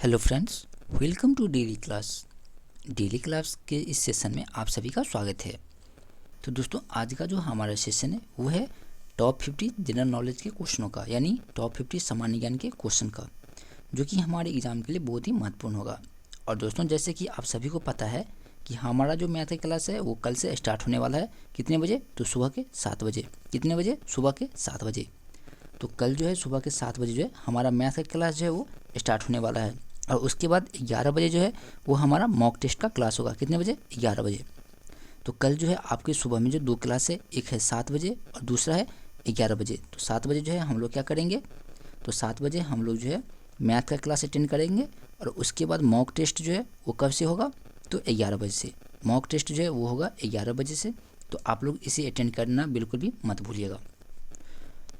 Hello friends, welcome to daily class. Daily class के इस session में आप सभी का स्वागत है। तो दोस्तों, आज का जो हमारा सेशन है वो है टॉप 50 जनरल नॉलेज के क्वेश्चनों का, यानी टॉप 50 सामान्य ज्ञान के क्वेश्चन का, जो कि हमारे एग्जाम के लिए बहुत ही महत्वपूर्ण होगा। और दोस्तों, जैसे कि आप सभी को पता है कि हमारा जो मैथ की क्लास है वो कल से स्टार्ट होने वाला है। कितने बजे? तो सुबह के 7 बजे। कितने बजे? सुबह के 7 बजे। तो कल जो है सुबह के 7 बजे जो है हमारा मैथ का क्लास जो है वो स्टार्ट होने वाला है। और उसके बाद 11 बजे जो है वो हमारा मॉक टेस्ट का क्लास होगा। कितने बजे? 11 बजे। तो कल जो है आपके सुबह में जो दो क्लास है, एक है 7 बजे और दूसरा है 11 बजे। तो 7 बजे जो है हम लोग क्या करेंगे? तो 7 बजे हम लोग जो है मैथ का क्लास अटेंड करेंगे। और उसके बाद मॉक टेस्ट जो है वो कब से होगा? तो 11 बजे से। मॉक टेस्ट जो है वो होगा 11 बजे से। तो आप लोग इसे अटेंड करना बिल्कुल भी मत भूलिएगा।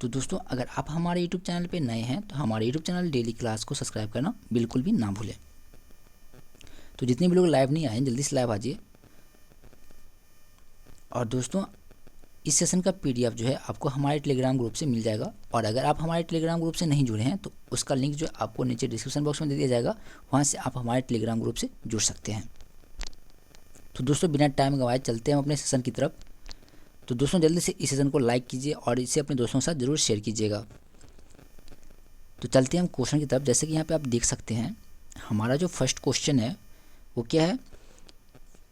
तो दोस्तों, अगर आप हमारे यूट्यूब चैनल पे नए हैं तो हमारे यूट्यूब चैनल डेली क्लास को सब्सक्राइब करना बिल्कुल भी ना भूलें। तो जितने भी लोग लाइव नहीं आए हैं जल्दी से लाइव आ जाइए। और दोस्तों, इस सेशन का पीडीएफ जो है आपको हमारे टेलीग्राम ग्रुप से मिल जाएगा। और अगर आप हमारे टेलीग्राम ग्रुप से नहीं जुड़े हैं तो उसका लिंक जो आपको नीचे डिस्क्रिप्शन बॉक्स में दे दिया जाएगा, वहाँ से आप हमारे टेलीग्राम ग्रुप से जुड़ सकते हैं। तो दोस्तों, बिना टाइम गंवाए चलते हैं अपने सेशन की तरफ। तो दोस्तों, जल्दी से इस सेशन को लाइक कीजिए और इसे अपने दोस्तों के साथ ज़रूर शेयर कीजिएगा। तो चलते हैं हम क्वेश्चन की तरफ। जैसे कि यहाँ पे आप देख सकते हैं, हमारा जो फर्स्ट क्वेश्चन है वो क्या है?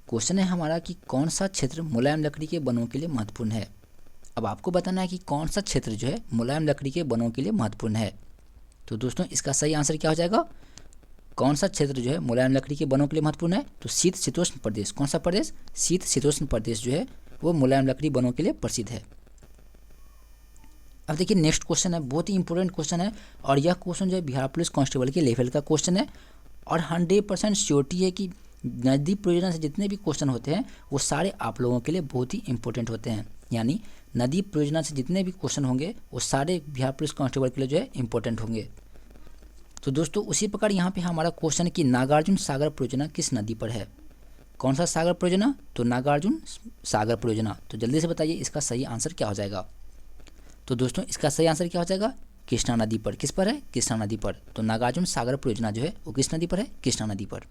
क्वेश्चन है हमारा कि कौन सा क्षेत्र मुलायम लकड़ी के बनों के लिए महत्वपूर्ण है। अब आपको बताना है कि कौन सा क्षेत्र जो है मुलायम लकड़ी के बनों के लिए महत्वपूर्ण है। तो दोस्तों, इसका सही आंसर क्या हो जाएगा? कौन सा क्षेत्र जो है मुलायम लकड़ी के बनों के लिए महत्वपूर्ण है? तो शीत शीतोष्ण प्रदेश। कौन सा प्रदेश? शीत शीतोष्ण प्रदेश जो है वो मुलायम लकड़ी बनों के लिए प्रसिद्ध है। अब देखिए, नेक्स्ट क्वेश्चन है, बहुत ही इंपॉर्टेंट क्वेश्चन है। और यह क्वेश्चन जो है बिहार पुलिस कांस्टेबल के लेवल का क्वेश्चन है। और 100% श्योरिटी है कि नदी परियोजना से जितने भी क्वेश्चन होते हैं वो सारे आप लोगों के लिए बहुत ही इंपॉर्टेंट होते हैं। यानी नदी परियोजना से जितने भी क्वेश्चन होंगे वो सारे बिहार पुलिस कांस्टेबल के लिए जो है इंपॉर्टेंट होंगे। तो दोस्तों, उसी प्रकार यहाँ पे हमारा क्वेश्चन है कि नागार्जुन सागर परियोजना किस नदी पर है? कौन सा सागर परियोजना? तो नागार्जुन सागर परियोजना। तो जल्दी से बताइए इसका सही आंसर क्या हो जाएगा? तो दोस्तों, इसका सही आंसर क्या हो जाएगा? कृष्णा नदी पर। किस पर है? कृष्णा नदी पर। तो नागार्जुन सागर परियोजना जो है वो किस नदी पर है? कृष्णा नदी पर।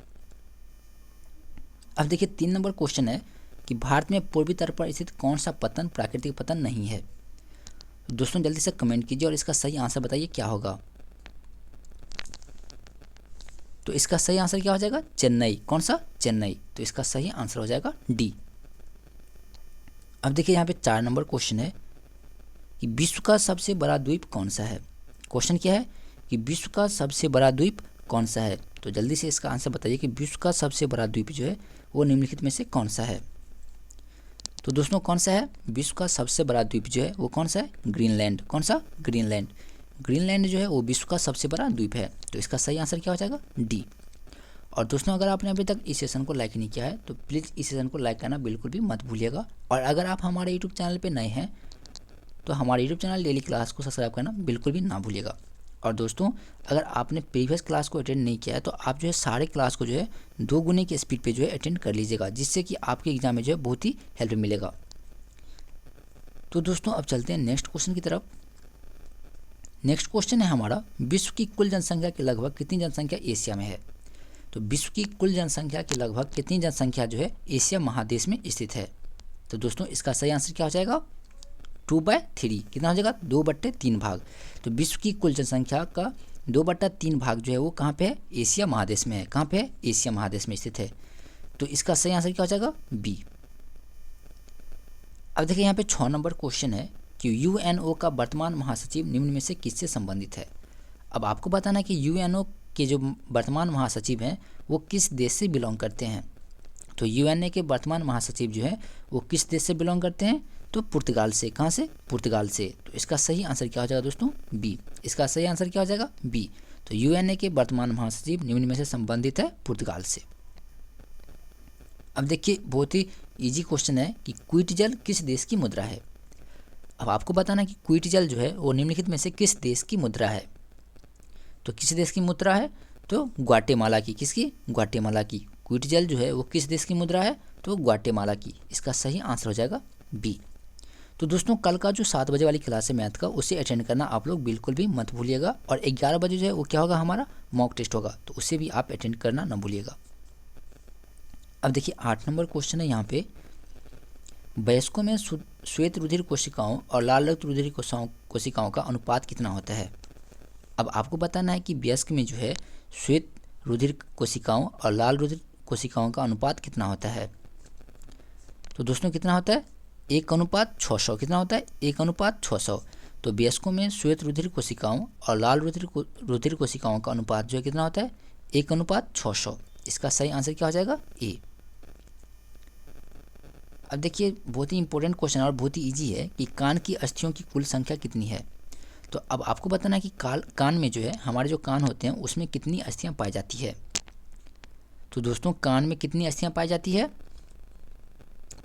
अब देखिए, 3 नंबर क्वेश्चन है कि भारत में पूर्वी तट पर स्थित कौन सा पतन प्राकृतिक पतन नहीं है। दोस्तों, जल्दी से कमेंट कीजिए और इसका सही आंसर बताइए क्या होगा। तो इसका सही आंसर क्या हो जाएगा? चेन्नई। कौन सा? चेन्नई। तो इसका सही आंसर हो जाएगा डी। अब देखिए, यहाँ पे 4 नंबर क्वेश्चन है कि विश्व का सबसे बड़ा द्वीप कौन सा है। क्वेश्चन क्या है कि विश्व का सबसे बड़ा द्वीप कौन सा है। तो जल्दी से इसका आंसर बताइए कि विश्व का सबसे बड़ा द्वीप जो है वो निम्नलिखित में से कौन सा है। तो दोस्तों, कौन सा है विश्व का सबसे बड़ा द्वीप जो है वो कौन सा है? ग्रीनलैंड। कौन सा? ग्रीनलैंड। ग्रीनलैंड जो है वो विश्व का सबसे बड़ा द्वीप है। तो इसका सही आंसर क्या हो जाएगा? डी। और दोस्तों, अगर आपने अभी तक इस सेशन को लाइक नहीं किया है तो प्लीज़ इस सेशन को लाइक करना बिल्कुल भी मत भूलिएगा। और अगर आप हमारे यूट्यूब चैनल पर नए हैं तो हमारे यूट्यूब चैनल डेली क्लास को सब्सक्राइब करना बिल्कुल भी ना भूलिएगा। और दोस्तों, अगर आपने प्रीवियस क्लास को अटेंड नहीं किया है तो आप जो है सारे क्लास को जो है 2 गुने की स्पीड पे जो है अटेंड कर लीजिएगा, जिससे कि आपके एग्जाम में जो है बहुत ही हेल्प मिलेगा। तो दोस्तों, अब चलते हैं नेक्स्ट क्वेश्चन की तरफ। नेक्स्ट क्वेश्चन है हमारा, विश्व की कुल जनसंख्या की लगभग कितनी जनसंख्या एशिया में है। तो विश्व की कुल जनसंख्या की लगभग कितनी जनसंख्या जो है एशिया महादेश में स्थित है। तो दोस्तों, इसका सही आंसर क्या हो जाएगा? 2/3। कितना हो जाएगा? 2/3 भाग। तो विश्व की कुल जनसंख्या का 2/3 भाग जो है वो कहाँ पे है? एशिया महादेश में है। कहाँ पे है? एशिया महादेश में स्थित है। तो इसका सही आंसर क्या हो जाएगा? बी। अब देखिए, यहाँ पे 6 नंबर क्वेश्चन है कि यूएनओ का वर्तमान महासचिव निम्न में से किससे संबंधित है। अब आपको बताना है कि यूएनओ के जो वर्तमान महासचिव हैं वो किस देश से बिलोंग करते हैं। तो यूएनए के वर्तमान महासचिव जो है वो किस देश से बिलोंग करते हैं? तो पुर्तगाल से। कहाँ से? पुर्तगाल से। तो इसका सही आंसर क्या हो जाएगा दोस्तों? बी। इसका सही आंसर क्या हो जाएगा? बी। तो यूएनए के वर्तमान महासचिव निम्न में से संबंधित है पुर्तगाल से। अब देखिए, बहुत ही इजी क्वेश्चन है कि क्विटजल किस देश की मुद्रा है। अब आपको बताना कि क्विटजल जो है वो निम्नलिखित में से किस देश की मुद्रा है। तो किस देश की मुद्रा है? तो ग्वाटेमाला की। किसकी? ग्वाटेमाला की। क्विटजल जो है वो किस देश की मुद्रा है? तो ग्वाटेमाला की। इसका सही आंसर हो जाएगा बी। तो दोस्तों कल का जो 7 बजे वाली क्लास है मैथ का, उसे अटेंड करना आप लोग बिल्कुल भी मत भूलिएगा। और 11 बजे जो है वो क्या होगा, हमारा मॉक टेस्ट होगा, तो उसे भी आप अटेंड करना ना भूलिएगा। अब देखिए 8 नंबर क्वेश्चन है यहाँ पे, वयस्कों में श्वेत रुधिर कोशिकाओं और लाल रक्त रुधिर कोशिकाओं का अनुपात कितना होता है। अब आपको बताना है कि वयस्क में जो है श्वेत रुधिर कोशिकाओं और लाल रुधिर कोशिकाओं का अनुपात कितना होता है। तो दोस्तों कितना होता है, 1:600। कितना होता है, 1:600। तो वयस्कों में श्वेत रुधिर कोशिकाओं और लाल रुधिर कोशिकाओं का अनुपात जो है कितना होता है, 1:600। इसका सही आंसर क्या हो जाएगा, ए। अब देखिए बहुत ही इंपॉर्टेंट क्वेश्चन और बहुत ही ईजी है कि कान की अस्थियों की कुल संख्या कितनी है। तो अब आपको बताना है कि कान में जो है, हमारे जो कान होते हैं उसमें कितनी अस्थियां पाई जाती है। तो दोस्तों कान में कितनी अस्थियां पाई जाती है,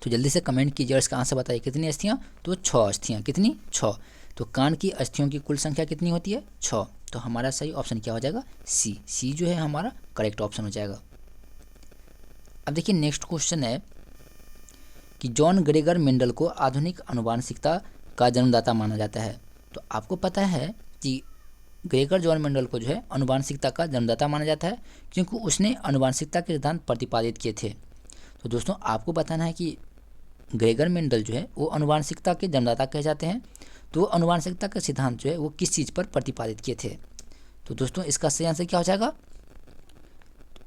तो जल्दी से कमेंट कीजिए और इसका आंसर बताइए कितनी अस्थियां। तो 6 अस्थियां। कितनी, 6। तो कान की अस्थियों की कुल संख्या कितनी होती है, 6। तो हमारा सही ऑप्शन क्या हो जाएगा, सी। सी जो है हमारा करेक्ट ऑप्शन हो जाएगा। अब देखिए नेक्स्ट क्वेश्चन है कि जॉन ग्रेगर मेंडल को आधुनिक आनुवंशिकता का जन्मदाता माना जाता है। तो आपको पता है कि ग्रेगर जॉन मेंडल को जो है आनुवंशिकता का जन्मदाता माना जाता है, क्योंकि उसने आनुवंशिकता के सिद्धांत प्रतिपादित किए थे। तो दोस्तों आपको बताना है कि ग्रेगर मेंडल जो है वो आनुवंशिकता के जन्मदाता कहे जाते हैं। तो आनुवंशिकता का सिद्धांत जो है वो किस चीज़ पर प्रतिपादित किए थे। तो दोस्तों इसका सही आंसर क्या हो जाएगा,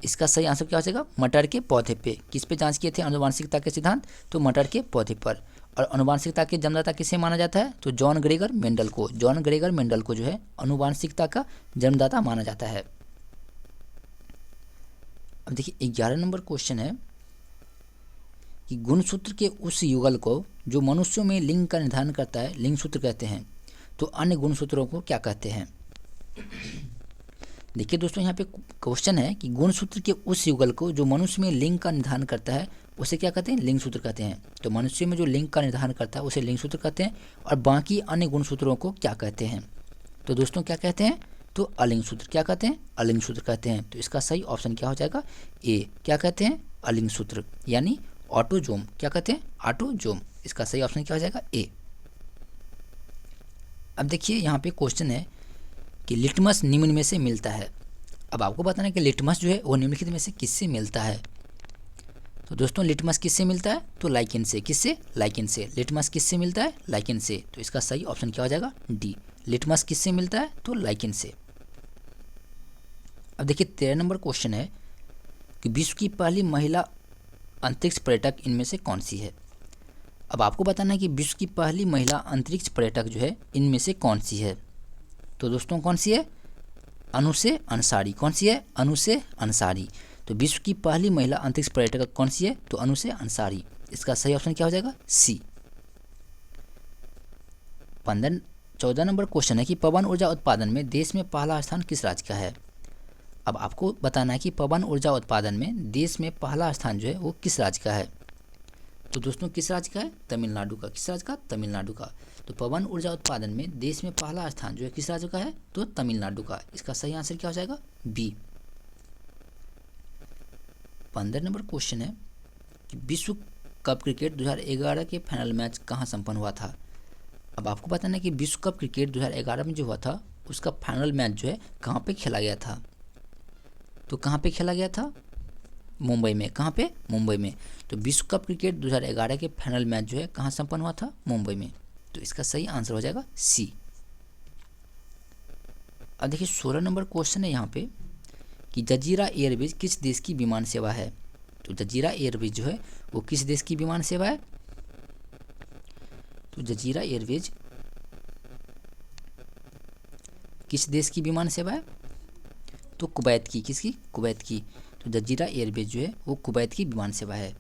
इसका सही आंसर क्या हो जाएगा, मटर के पौधे पे। किस पे जांच किए थे आनुवंशिकता के सिद्धांत, तो मटर के पौधे पर। और आनुवंशिकता के जन्मदाता किसे माना जाता है, तो जॉन ग्रेगर मेंडल को। जॉन ग्रेगर मेंडल को जो है आनुवंशिकता का जन्मदाता माना जाता है। अब देखिए 11 नंबर क्वेश्चन है कि गुणसूत्र के उस युगल को जो मनुष्यों में लिंग का निर्धारण करता है लिंग सूत्र कहते हैं, तो अन्य गुणसूत्रों को क्या कहते हैं। देखिए दोस्तों यहाँ पे क्वेश्चन है कि गुणसूत्र के उस युगल को जो मनुष्य में लिंग का निर्धारण करता है उसे क्या कहते हैं, लिंग सूत्र कहते हैं। तो मनुष्य में जो लिंग का निर्धारण करता है उसे लिंग सूत्र कहते हैं, और बाकी अन्य गुणसूत्रों को क्या कहते हैं। तो दोस्तों क्या कहते हैं, तो अलिंग सूत्र। क्या कहते हैं, अलिंग सूत्र कहते हैं। तो इसका सही ऑप्शन क्या हो जाएगा, ए। क्या कहते हैं, अलिंग सूत्र, यानी ऑटोजोम। क्या कहते हैं, ऑटोजोम। इसका सही ऑप्शन क्या हो जाएगा, ए। अब देखिए यहाँ पे क्वेश्चन है कि लिटमस निम्न में से मिलता है। अब आपको बताना है कि लिटमस जो है वो निम्नलिखित में से किससे मिलता है। तो दोस्तों लिटमस किससे मिलता है, तो लाइकेन से। किससे, लाइकेन से। लिटमस किससे मिलता है, लाइकेन से। तो इसका सही ऑप्शन क्या हो जाएगा, डी। लिटमस किससे मिलता है, तो लाइकेन से। अब देखिए 13 नंबर क्वेश्चन है कि विश्व की पहली महिला अंतरिक्ष पर्यटक इनमें से कौन सी है। अब आपको बताना है कि विश्व की पहली महिला अंतरिक्ष पर्यटक जो है इनमें से कौन सी है। तो दोस्तों कौन सी है, अनुसे अंसारी। कौन सी है, अनुसे अंसारी। तो विश्व की पहली महिला अंतरिक्ष पर्यटक कौन सी है, तो अनुसे अंसारी। इसका सही ऑप्शन क्या हो जाएगा, सी। 14 नंबर क्वेश्चन है कि पवन ऊर्जा उत्पादन में देश में पहला स्थान किस राज्य का है। अब आपको बताना है कि पवन ऊर्जा उत्पादन में देश में पहला स्थान जो है वो किस राज्य का है। तो दोस्तों किस राज्य का है, तमिलनाडु का। किस राज्य का, तमिलनाडु का। तो पवन ऊर्जा उत्पादन में देश में पहला स्थान जो है किस राज्य का है, तो तमिलनाडु का। इसका सही आंसर क्या हो जाएगा, बी। 15 नंबर क्वेश्चन है कि विश्व कप क्रिकेट 2011 के फाइनल मैच कहाँ संपन्न हुआ था। अब आपको बताना है कि विश्व कप क्रिकेट 2011 में जो हुआ था उसका फाइनल मैच जो है कहाँ पे खेला गया था। तो कहाँ पे खेला गया था, मुंबई में। कहाँ पे, मुंबई में। तो विश्व कप क्रिकेट 2011 के फाइनल मैच जो है कहाँ संपन्न हुआ था, मुंबई में। तो इसका सही आंसर हो जाएगा सी। अब देखिए 16 नंबर क्वेश्चन है यहाँ पे कि जजीरा एयरवेज किस देश की विमान सेवा है। तो जजीरा एयरवेज जो है वो किस देश की विमान सेवा है। तो जजीरा एयरवेज किस देश की विमान सेवा है, तो कुवैत की। किसकी, कुवैत की। तो जजीरा एयरवेज जो है वो कुवैत की विमान सेवा है।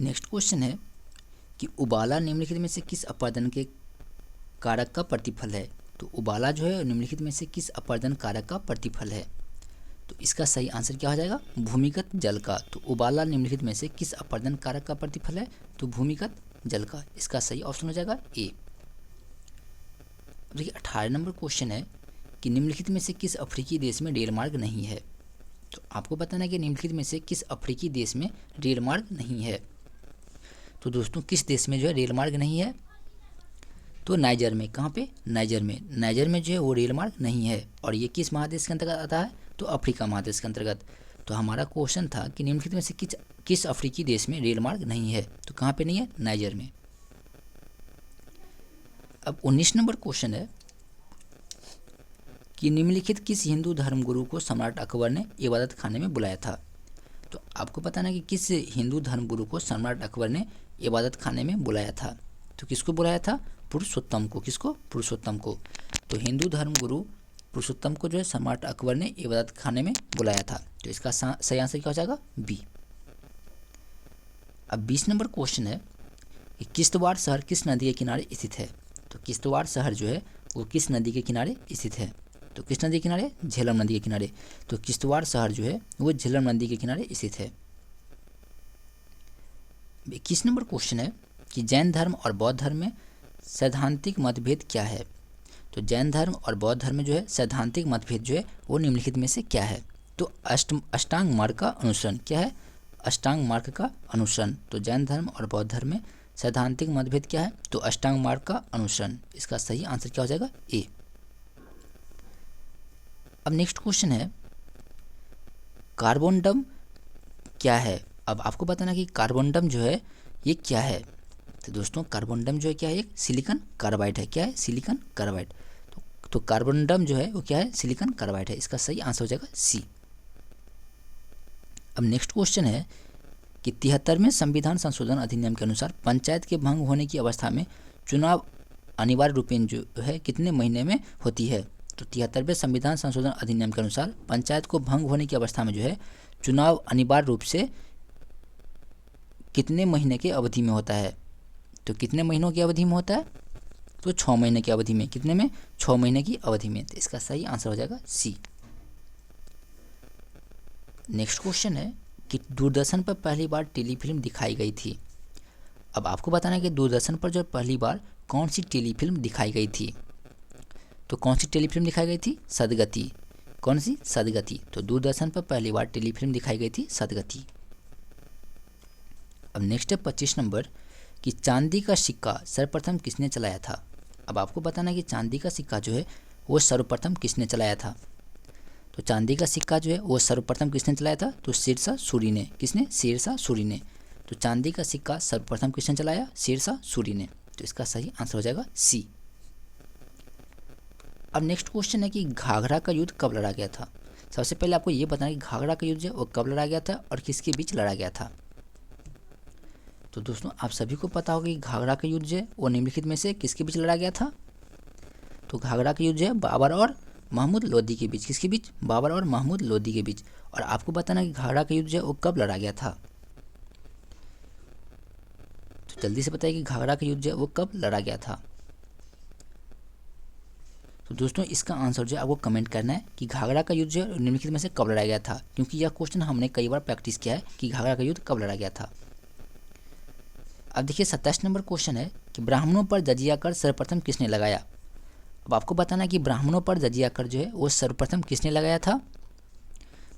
नेक्स्ट क्वेश्चन है कि उबाला निम्नलिखित में से किस अपवर्तन के कारक का प्रतिफल है। तो उबाला जो है निम्नलिखित में से किस अपवर्तन कारक का प्रतिफल है। तो इसका सही आंसर क्या हो जाएगा, भूमिगत जल का। तो उबाला निम्नलिखित में से किस अपवर्तन कारक का प्रतिफल है, तो भूमिगत जल का। इसका सही ऑप्शन हो जाएगा ए। देखिए 18 नंबर क्वेश्चन है कि निम्नलिखित में से किस अफ्रीकी देश में रेल मार्ग नहीं है। तो आपको बताना है कि निम्नलिखित में से किस अफ्रीकी देश में रेल मार्ग नहीं है। तो दोस्तों किस देश में जो है रेल मार्ग नहीं है? तो नाइजर में। कहाँ पे? नाइजर में। नाइजर में जो है वो रेल मार्ग नहीं है। और ये किस महादेश के अंतर्गत आता है? तो अफ्रीका महादेश के अंतर्गत। तो हमारा क्वेश्चन था कि निम्नलिखित में से किस अफ्रीकी देश में रेल मार्ग नहीं है? तो कहाँ पे नहीं है? नाइजर में। अब 19 नंबर क्वेश्चन है कि निम्नलिखित किस हिंदू धर्मगुरु को सम्राट अकबर ने इबादत खाने में बुलाया था? तो आपको पता ना कि किस हिंदू धर्मगुरु को सम्राट अकबर ने इबादत खाने में बुलाया था? तो किसको बुलाया था? पुरुषोत्तम को। किसको? पुरुषोत्तम को। तो हिंदू धर्मगुरु पुरुषोत्तम को जो है सम्राट अकबर ने इबादत खाने में बुलाया था। तो इसका सही आंसर क्या हो जाएगा? बी। अब 20 नंबर क्वेश्चन है कि किश्तवाड़ शहर किस नदी के किनारे स्थित है? तो किश्तवाड़ शहर जो है वो किस नदी के किनारे स्थित है? तो किस नदी के किनारे? झेलम नदी के किनारे। तो किश्तवाड़ शहर जो है वो झेलम नदी के किनारे स्थित है। 21 नंबर क्वेश्चन है कि जैन धर्म और बौद्ध धर्म में सैद्धांतिक मतभेद क्या है? तो जैन धर्म और बौद्ध धर्म में जो है सैद्धांतिक मतभेद जो है वो निम्नलिखित में से क्या है? तो अष्टांग मार्ग का अनुसरण। क्या है? अष्टांग मार्ग का अनुसरण। तो जैन धर्म और बौद्ध धर्म में सैद्धांतिक मतभेद क्या है? तो अष्टांग मार्ग का अनुसरण। इसका सही आंसर क्या हो जाएगा? ए। अब नेक्स्ट क्वेश्चन है कार्बोनडम क्या है? अब आपको बताना कि कार्बोनडम जो है ये क्या है? तो दोस्तों कार्बोनडम जो है क्या है? एक सिलिकॉन कार्बाइड है। क्या है? Silicon carbide. तो कार्बोनडम जो है वो क्या है? सिलिकॉन कार्बाइड है। इसका सही आंसर हो जाएगा सी। अब नेक्स्ट क्वेश्चन है कि 73वें संविधान संशोधन अधिनियम के अनुसार पंचायत के भंग होने की अवस्था में चुनाव अनिवार्य रूपेण जो है कितने महीने में होती है? तो 73वें संविधान संशोधन अधिनियम के अनुसार पंचायत को भंग होने की अवस्था में जो है चुनाव अनिवार्य रूप से कितने महीने की अवधि में होता है? तो कितने महीनों की अवधि में होता है? तो 6 महीने की अवधि में। कितने में? 6 महीने की अवधि में। तो इसका सही आंसर हो जाएगा सी। नेक्स्ट क्वेश्चन है कि दूरदर्शन पर पहली बार टेलीफिल्म दिखाई गई थी। अब आपको बताना है कि दूरदर्शन पर जो पहली बार कौन सी टेलीफिल्म दिखाई गई थी? तो कौन सी टेलीफिल्म दिखाई गई थी? सदगति। कौन सी? सदगति। तो दूरदर्शन पर पहली बार टेलीफिल्म दिखाई गई थी सदगति। अब नेक्स्ट है 25 नंबर कि चांदी का सिक्का सर्वप्रथम किसने चलाया था? अब आपको बताना है कि चांदी का सिक्का जो है वो सर्वप्रथम किसने चलाया था? तो चांदी का सिक्का जो है वो सर्वप्रथम किसने चलाया था? तो शेरशाह सूरी ने। किसने? शेरशाह सूरी ने। तो चांदी का सिक्का सर्वप्रथम किसने चलाया? शेरशाह सूरी ने। तो इसका सही आंसर हो जाएगा सी। अब नेक्स्ट क्वेश्चन है कि घाघरा का युद्ध कब लड़ा गया था? सबसे पहले आपको ये बताना है कि घाघरा का युद्ध जो है वो कब लड़ा गया था और किसके बीच लड़ा गया था? तो दोस्तों आप सभी को पता होगा कि घाघरा का युद्ध जो है वो निम्नलिखित में से किसके बीच लड़ा गया था? तो घाघरा का युद्ध जो है बाबर और महमूद लोदी के बीच। किसके बीच? बाबर और महमूद लोदी के बीच। और आपको बताना कि घाघरा का युद्ध जो है वो कब लड़ा गया था? तो जल्दी से बताइए कि घाघरा का युद्ध जो है वो कब लड़ा गया था? तो दोस्तों इसका आंसर जो है आपको कमेंट करना है कि घाघरा का युद्ध जो है निम्नलिखित में से कब लड़ा गया था, क्योंकि यह क्वेश्चन हमने कई बार प्रैक्टिस किया है कि घाघरा का युद्ध कब लड़ा गया था। अब देखिए 27 नंबर क्वेश्चन है कि ब्राह्मणों पर जजिया कर सर्वप्रथम किसने लगाया? अब आपको बताना कि ब्राह्मणों पर जजिया कर जो है वो सर्वप्रथम किसने लगाया था?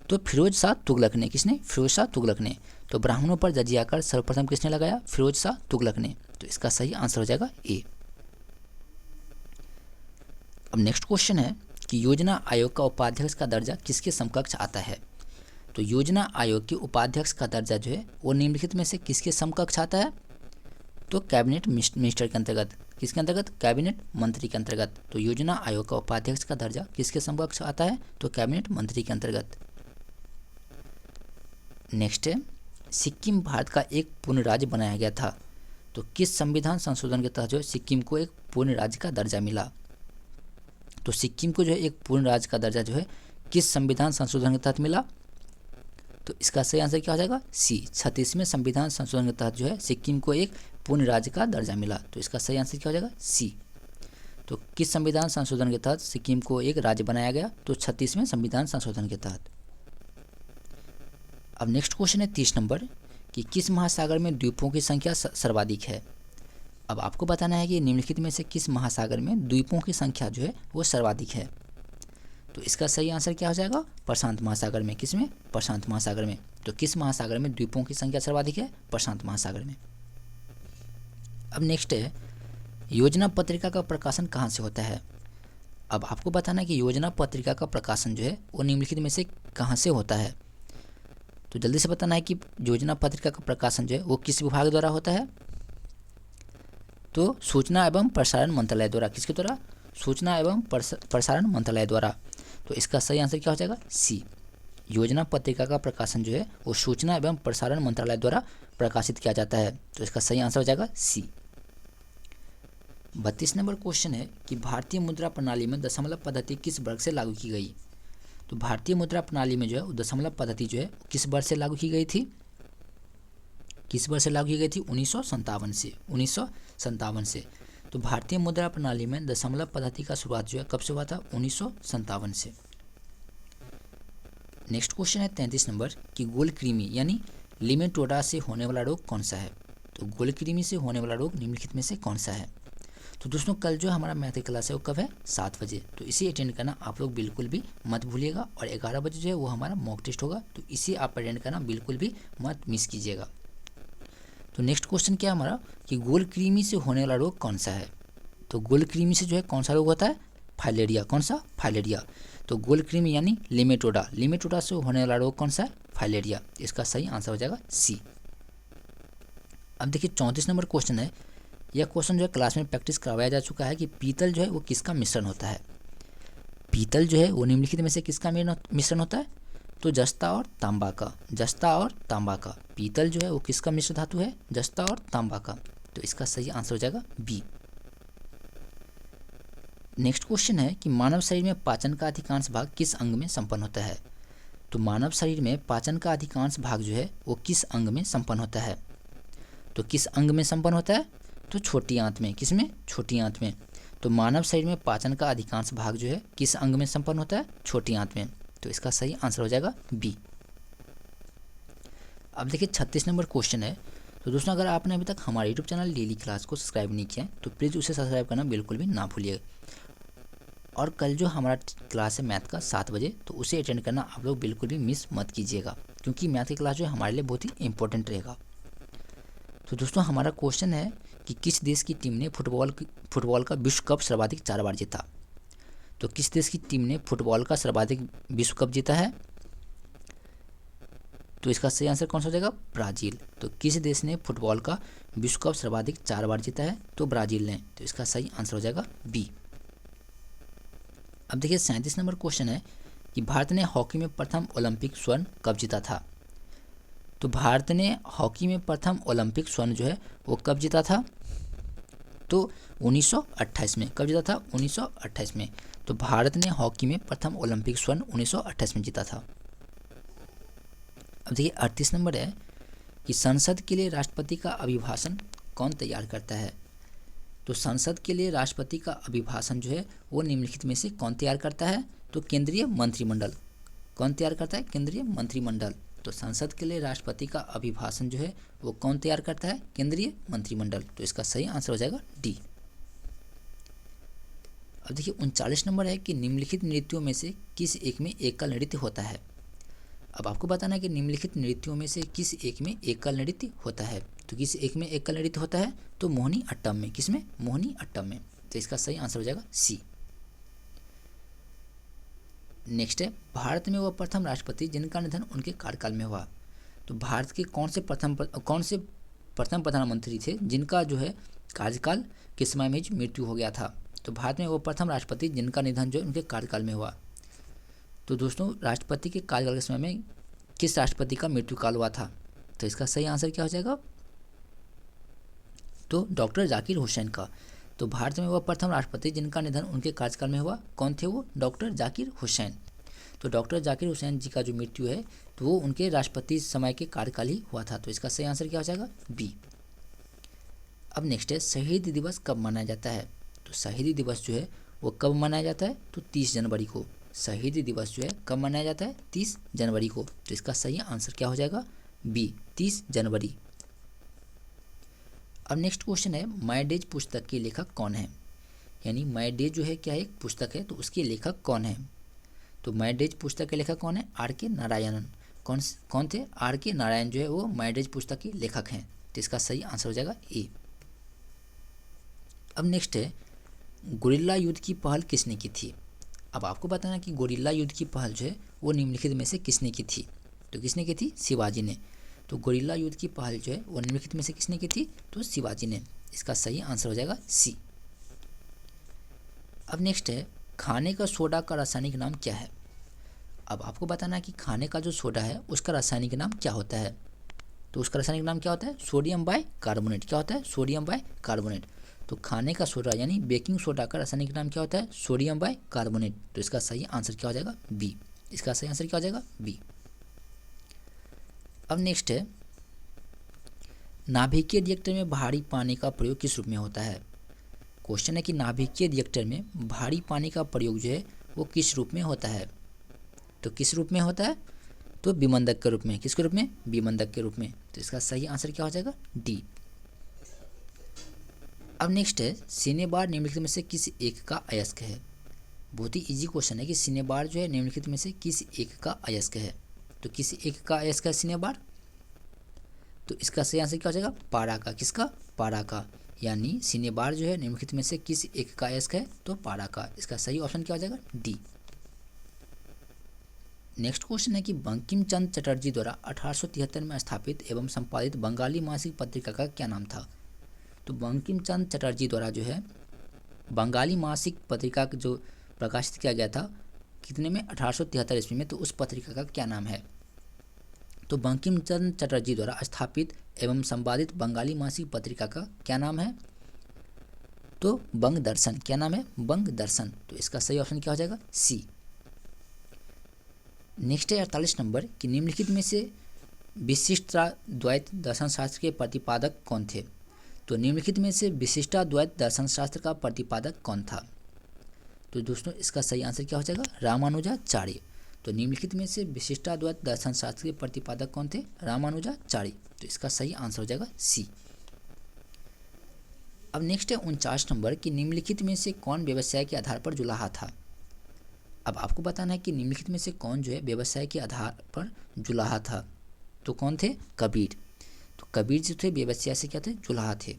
तो फिरोज शाह तुगलक ने। किसने? फिरोज शाह तुगलक ने। तो ब्राह्मणों पर जजिया कर सर्वप्रथम किसने लगाया? फिरोज शाह तुगलक ने। तो इसका सही आंसर हो जाएगा ए। अब नेक्स्ट क्वेश्चन है कि योजना आयोग का उपाध्यक्ष का दर्जा किसके समकक्ष आता है? तो योजना आयोग के उपाध्यक्ष का दर्जा जो है वो निम्नलिखित में से किसके समकक्ष आता है? तो कैबिनेट मिनिस्टर के अंतर्गत। किसके अंतर्गत? कैबिनेट मंत्री के अंतर्गत। तो योजना आयोग का उपाध्यक्ष का दर्जा किसके समकक्ष आता है? तो कैबिनेट मंत्री के अंतर्गत। नेक्स्ट है सिक्किम भारत का एक पूर्ण राज्य बनाया गया था। तो किस संविधान संशोधन के तहत जो है सिक्किम को एक पूर्ण राज्य का दर्जा मिला? तो सिक्किम को जो है एक पूर्ण राज्य का दर्जा जो है किस संविधान संशोधन के तहत मिला? तो इसका सही आंसर क्या हो जाएगा? सी। 36वें संविधान संशोधन के तहत जो है सिक्किम को एक पूर्ण राज्य का दर्जा मिला। तो इसका सही आंसर क्या हो जाएगा? सी। तो किस संविधान संशोधन के तहत सिक्किम को एक राज्य बनाया गया? तो 36वें संविधान संशोधन के तहत। अब नेक्स्ट क्वेश्चन है 30 नंबर कि किस महासागर में द्वीपों की संख्या सर्वाधिक है? अब आपको बताना है कि निम्नलिखित में से किस महासागर में द्वीपों की संख्या जो है वो सर्वाधिक है? तो इसका सही आंसर क्या हो जाएगा? प्रशांत महासागर में। किसमें? प्रशांत महासागर में। तो किस महासागर में द्वीपों की संख्या सर्वाधिक है? प्रशांत महासागर में। अब नेक्स्ट है योजना पत्रिका का प्रकाशन कहाँ से होता है। अब आपको बताना है कि योजना पत्रिका का प्रकाशन जो है वो निम्नलिखित में से कहाँ से होता है। तो जल्दी से बताना है कि योजना पत्रिका का प्रकाशन जो है वो किस विभाग द्वारा होता है। तो सूचना एवं प्रसारण मंत्रालय द्वारा। किसके द्वारा? सूचना एवं प्रसारण मंत्रालय द्वारा। तो इसका सही आंसर क्या हो जाएगा? सी। योजना पत्रिका का प्रकाशन जो है वो सूचना एवं प्रसारण मंत्रालय द्वारा प्रकाशित किया जाता है। तो इसका सही आंसर हो जाएगा सी। 32 नंबर क्वेश्चन है कि भारतीय मुद्रा प्रणाली में दशमलव पद्धति किस वर्ष से लागू की गई। तो भारतीय मुद्रा प्रणाली में जो है दशमलव पद्धति जो है किस वर्ष से लागू की गई थी? किस वर्ष से लागू की गई थी? 1957 से। 1957 से। तो भारतीय मुद्रा प्रणाली में दशमलव पद्धति का शुरुआत जो है कब से हुआ था? 1957 से। नेक्स्ट क्वेश्चन है 33 नंबर कि गोलकृमि यानी लिमेटोडा से होने वाला रोग कौन सा है। तो गोलकृमि से होने वाला रोग निम्नलिखित में से कौन सा है। तो दोस्तों कल जो हमारा मैथ की क्लास है वो कब है? 7 बजे। तो इसे अटेंड करना आप लोग बिल्कुल भी मत भूलिएगा। और 11 बजे जो है वो हमारा मॉक टेस्ट होगा, तो इसे आप अटेंड करना बिल्कुल भी मत मिस कीजिएगा। तो नेक्स्ट क्वेश्चन क्या है हमारा कि गोलकृमि से होने वाला रोग कौन सा है। तो गोलकृमि से जो है कौन सा रोग होता है? फाइलेरिया। कौन सा? फाइलेरिया। तो गोलकृमि यानी लिमेटोडा। लिमेटोडा से होने वाला रोग कौन सा है? फाइलेरिया। इसका सही आंसर हो जाएगा सी। अब देखिए 34 नंबर क्वेश्चन है। यह क्वेश्चन जो है क्लास में प्रैक्टिस करवाया जा चुका है कि पीतल जो है वो किसका मिश्रण होता है। पीतल जो है वो निम्नलिखित में से किसका मिश्रण होता है? तो जस्ता और तांबा का। जस्ता और तांबा का। पीतल जो है वो किसका मिश्र धातु है? जस्ता और तांबा का। तो इसका सही आंसर हो जाएगा बी। नेक्स्ट क्वेश्चन है कि मानव शरीर में पाचन का अधिकांश भाग किस अंग में संपन्न होता है। तो मानव शरीर में पाचन का अधिकांश भाग जो है वो किस अंग में संपन्न होता है। तो किस अंग में संपन्न होता है? तो छोटी आंत में। किस में? छोटी आंत में। तो मानव शरीर में पाचन का अधिकांश भाग जो है किस अंग में संपन्न होता है? छोटी आंत में। तो इसका सही आंसर हो जाएगा बी। अब देखिए 36 नंबर क्वेश्चन है। तो दोस्तों अगर आपने अभी तक हमारे यूट्यूब चैनल डेली क्लास को सब्सक्राइब नहीं किया तो प्लीज़ उसे सब्सक्राइब करना बिल्कुल भी ना भूलिए। और कल जो हमारा क्लास है मैथ का 7 बजे, तो उसे अटेंड करना आप लोग बिल्कुल भी मिस मत कीजिएगा, क्योंकि मैथ की क्लास जो है हमारे लिए बहुत ही इंपॉर्टेंट रहेगा। तो दोस्तों हमारा क्वेश्चन है कि किस देश की टीम ने फुटबॉल का विश्व कप सर्वाधिक 4 बार जीता। तो किस देश की टीम ने फुटबॉल का सर्वाधिक विश्व कप जीता है? तो इसका सही आंसर कौन सा हो जाएगा? ब्राज़ील। तो किस देश ने फुटबॉल का विश्व कप सर्वाधिक 4 बार जीता है? तो ब्राज़ील ने। तो इसका सही आंसर हो जाएगा बी। अब देखिए 37 नंबर क्वेश्चन है कि भारत ने हॉकी में प्रथम ओलंपिक स्वर्ण कब जीता था। तो भारत ने हॉकी में प्रथम ओलंपिक स्वर्ण जो है वो कब जीता था? तो 1928 में। कब जीता था? 1928 में। तो भारत ने हॉकी में प्रथम ओलंपिक स्वर्ण 1928 में जीता था। अब देखिए 38 नंबर है कि संसद के लिए राष्ट्रपति का अभिभाषण कौन तैयार करता है। तो संसद के लिए राष्ट्रपति का अभिभाषण जो है वो निम्नलिखित में से कौन तैयार करता है? तो केंद्रीय मंत्रिमंडल। कौन तैयार करता है? केंद्रीय मंत्रिमंडल। तो संसद के लिए राष्ट्रपति का अभिभाषण जो है वो कौन तैयार करता है? केंद्रीय मंत्रिमंडल। तो इसका सही आंसर हो जाएगा डी। अब देखिए 39 नंबर है कि निम्नलिखित नृत्यों में से किस एक में एकल नृत्य होता है। अब आपको बताना है कि निम्नलिखित नृत्यों में से किस एक में एकल नृत्य होता है। तो किस एक में एकल नृत्य होता है? तो मोहिनी अट्टम में। किस में? मोहिनी अट्टम में। तो इसका सही आंसर हो जाएगा सी। नेक्स्ट है भारत में वह प्रथम राष्ट्रपति जिनका निधन उनके कार्यकाल में हुआ। तो भारत के कौन से प्रथम प्रधानमंत्री थे जिनका जो है कार्यकाल के समय में मृत्यु हो गया था। तो भारत में वो प्रथम राष्ट्रपति जिनका निधन जो उनके कार्यकाल में हुआ। तो दोस्तों राष्ट्रपति के कार्यकाल के समय में किस राष्ट्रपति का मृत्यु काल हुआ था? तो इसका सही आंसर क्या हो जाएगा? तो डॉक्टर जाकिर हुसैन का। तो भारत में वह प्रथम राष्ट्रपति जिनका निधन उनके कार्यकाल में हुआ, कौन थे वो? डॉक्टर जाकिर हुसैन। तो डॉक्टर जाकिर हुसैन जी का जो मृत्यु है तो वो उनके राष्ट्रपति समय के कार्यकाल ही हुआ था। तो इसका सही आंसर क्या हो जाएगा? बी। अब नेक्स्ट है शहीद दिवस कब मनाया जाता है। तो शहीद दिवस जो है वो कब मनाया जाता है? तो 30 जनवरी को। शहीद दिवस जो है कब मनाया जाता है? 30 जनवरी को। तो इसका सही आंसर क्या हो जाएगा? बी, 30 जनवरी। अब नेक्स्ट क्वेश्चन है माय डेज पुस्तक के लेखक कौन है। यानी माय डेज जो है क्या है? एक पुस्तक है, तो उसके लेखक कौन है? तो माय डेज पुस्तक के लेखक कौन है? आर.के. नारायणन। कौन थे? आर.के. नारायण जो है वो माय डेज पुस्तक के लेखक हैं। तो इसका सही आंसर हो जाएगा ए। अब नेक्स्ट है गोरिल्ला युद्ध की पहल किसने की थी। अब आपको बताना कि गोरिल्ला युद्ध की पहल जो है वो निम्नलिखित में से किसने की थी। तो किसने की थी, शिवाजी ने। तो गोरिल्ला युद्ध की पहल जो है वो निम्नलिखित में से किसने की थी, तो शिवाजी ने। इसका सही आंसर हो जाएगा सी। अब नेक्स्ट है खाने का सोडा का रासायनिक नाम क्या है। अब आपको बताना है कि खाने का जो सोडा है उसका रासायनिक नाम क्या होता है। तो उसका रासायनिक नाम क्या होता है, सोडियम बाई कार्बोनेट। क्या होता है, सोडियम बाई कार्बोनेट। तो खाने का सोडा यानी बेकिंग सोडा का रासायनिक नाम क्या होता है, सोडियम बाई कार्बोनेट। तो इसका सही आंसर क्या हो जाएगा, बी। इसका सही आंसर क्या हो जाएगा, बी। अब नेक्स्ट है नाभिकीय रिएक्टर में भारी पानी का प्रयोग किस रूप में होता है। क्वेश्चन है कि नाभिकीय रिएक्टर में भारी पानी का प्रयोग जो है वो किस रूप में होता है। तो किस रूप में होता है, तो विमंदक के रूप में। किसके रूप में, विमंदक के रूप में। तो इसका सही आंसर क्या हो जाएगा, डी। अब नेक्स्ट है सिनेबार निम्नलिखित में से किस एक का अयस्क है। बहुत ही इजी क्वेश्चन है कि सिनेबार जो है निम्नलिखित में से किस एक का अयस्क है। तो किस एक का अयस्क है सिनेबार। तो इसका सही आंसर क्या हो जाएगा, पारा का। किसका, पारा का। यानी सिनेबार जो है निम्नलिखित में से किस एक का अयस्क है, तो पारा का। इसका सही ऑप्शन क्या हो जाएगा, डी। नेक्स्ट क्वेश्चन है कि बंकिम चंद्र चटर्जी द्वारा 1873 में स्थापित एवं संपादित बंगाली मासिक पत्रिका का क्या नाम था। तो बंकिम चंद्र चटर्जी द्वारा जो है बंगाली मासिक पत्रिका जो प्रकाशित किया गया था कितने में, 1873 ईस्वी में। तो उस पत्रिका का क्या नाम है। तो बंकिम चंद्र चटर्जी द्वारा स्थापित एवं संपादित बंगाली मासिक पत्रिका का क्या नाम है, तो बंग दर्शन। क्या नाम है, बंग दर्शन। तो इसका सही ऑप्शन क्या हो जाएगा, सी। नेक्स्ट है 48 नंबर कि निम्नलिखित में से विशिष्टाद्वैत दर्शन शास्त्र के प्रतिपादक कौन थे। तो निम्नलिखित में से विशिष्टाद्वैत दर्शन शास्त्र का प्रतिपादक कौन था। तो दोस्तों इसका सही आंसर क्या हो जाएगा, रामानुजाचार्य। तो निम्नलिखित में से विशिष्टाद्वैत दर्शन शास्त्र के प्रतिपादक कौन थे, रामानुजाचार्य। तो इसका सही आंसर हो जाएगा सी। अब नेक्स्ट है 49 नंबर कि निम्नलिखित में से कौन व्यवसाय के आधार पर जुलाहा था। अब आपको बताना है कि निम्नलिखित में से कौन जो है व्यवसाय के आधार पर जुलाहा था। तो कौन थे, कबीर। तो कबीर जो थे व्यवसाय से क्या थे, जुलाहा थे।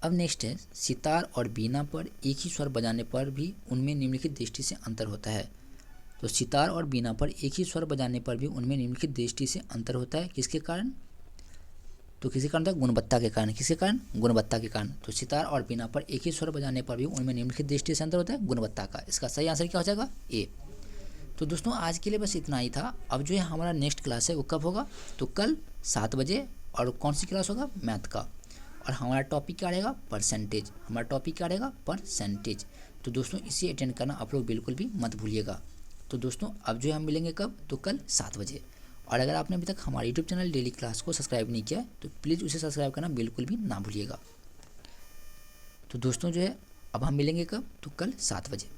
अब नेक्स्ट है सितार और बीना पर एक ही स्वर बजाने पर भी उनमें निम्नलिखित दृष्टि से अंतर होता है। तो सितार और बीना पर एक ही स्वर बजाने पर भी उनमें निम्नलिखित दृष्टि से अंतर होता है। किसके कारण, तो किसी कारण था, गुणवत्ता के कारण। किसके कारण, गुणवत्ता के कारण। तो सितार और बीना पर एक ही स्वर बजाने पर भी उनमें निम्नलिखित दृष्टि से अंतर होता है, गुणवत्ता का। इसका सही आंसर क्या हो जाएगा, ए। तो दोस्तों आज के लिए बस इतना ही था। अब जो है हमारा नेक्स्ट क्लास है वो कब होगा, तो कल 7 बजे। और कौन सी क्लास होगा, मैथ का। और हमारा टॉपिक क्या रहेगा, परसेंटेज। हमारा टॉपिक क्या रहेगा, परसेंटेज। तो दोस्तों इसे अटेंड करना आप लोग बिल्कुल भी मत भूलिएगा। तो दोस्तों अब जो है हम मिलेंगे कब, तो कल 7 बजे। और अगर आपने अभी तक हमारे यूट्यूब चैनल डेली क्लास को सब्सक्राइब नहीं किया तो प्लीज़ उसे सब्सक्राइब करना बिल्कुल भी ना भूलिएगा। तो दोस्तों जो है अब हम मिलेंगे कब, तो कल 7 बजे।